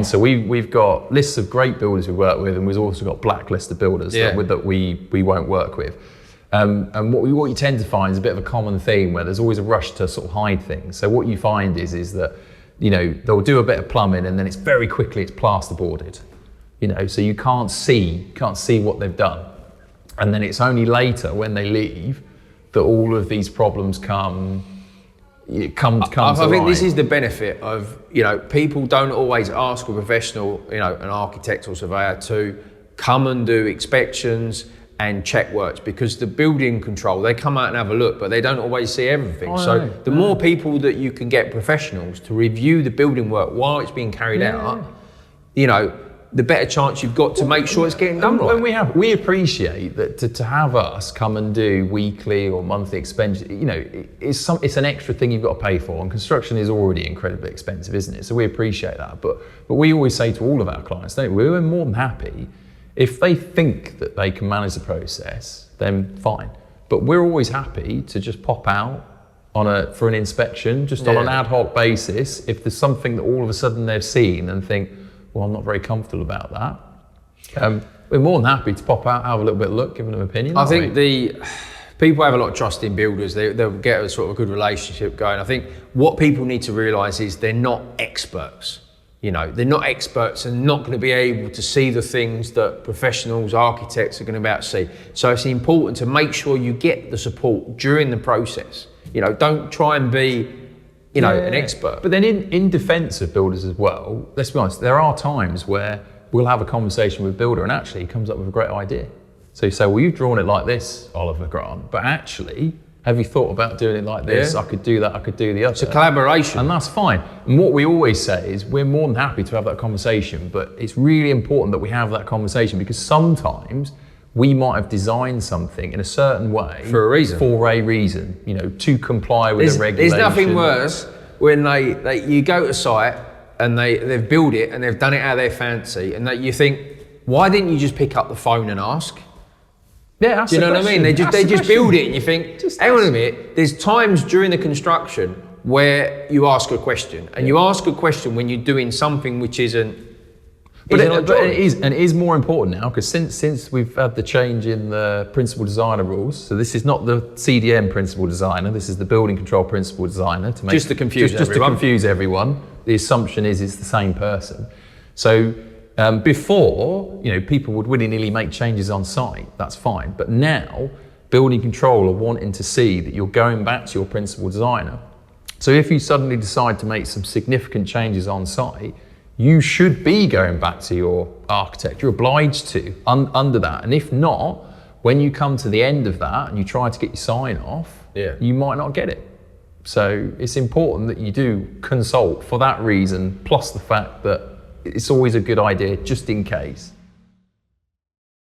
So we've got lists of great builders we work with, and we've also got blacklisted builders that we won't work with. And what you tend to find is a bit of a common theme where there's always a rush to sort of hide things. So what you find is that, you know, they'll do a bit of plumbing and then it's very quickly it's plasterboarded. You know, so you can't see what they've done. And then it's only later when they leave that all of these problems come to I think light. this is the benefit of, you know, people don't always ask a professional, you know, an architect or surveyor to come and do inspections and check works, because the building control, they come out and have a look, but they don't always see everything. The more people that you can get professionals to review the building work while it's being carried out, you know, the better chance you've got to make sure it's getting done right. And we appreciate that to have us come and do weekly or monthly expenditure, you know, it's an extra thing you've got to pay for, and construction is already incredibly expensive, isn't it? So we appreciate that. But we always say to all of our clients, don't we? We're more than happy if they think that they can manage the process, then fine. But we're always happy to just pop out for an inspection, just on an ad hoc basis, if there's something that all of a sudden they've seen and think, well, I'm not very comfortable about that. We're more than happy to pop out, have a little bit of look, give them an opinion. I think the people have a lot of trust in builders. They'll get a sort of a good relationship going. I think what people need to realise is they're not experts. You know, they're not experts and not going to be able to see the things that professionals, architects are going to be able to see. So it's important to make sure you get the support during the process. You know, don't try and be, you know, an expert. But then in defence of builders as well, let's be honest, there are times where we'll have a conversation with a builder and actually he comes up with a great idea. So you say, well, you've drawn it like this, Oliver Grant, but actually, have you thought about doing it like this? I could do that, I could do the other. It's a collaboration. And that's fine. And what we always say is we're more than happy to have that conversation, but it's really important that we have that conversation, because sometimes we might have designed something in a certain way for a reason, you know, to comply with the regulation. There's nothing worse when you go to site and they've built it and they've done it how they fancy, and that you think, why didn't you just pick up the phone and ask? Yeah, do you know what I mean? They just build it and you think, hang on a minute, there's times during the construction where you ask a question, and you ask a question when you're doing something which isn't. But it is more important now, because since we've had the change in the principal designer rules, so this is not the CDM principal designer, this is the building control principal designer, to make just to confuse everyone. The assumption is it's the same person. So before, you know, people would willy-nilly make changes on site, that's fine. But now, building control are wanting to see that you're going back to your principal designer. So if you suddenly decide to make some significant changes on site, you should be going back to your architect. You're obliged to under that. And if not, when you come to the end of that and you try to get your sign off, you might not get it. So it's important that you do consult for that reason, plus the fact that it's always a good idea just in case.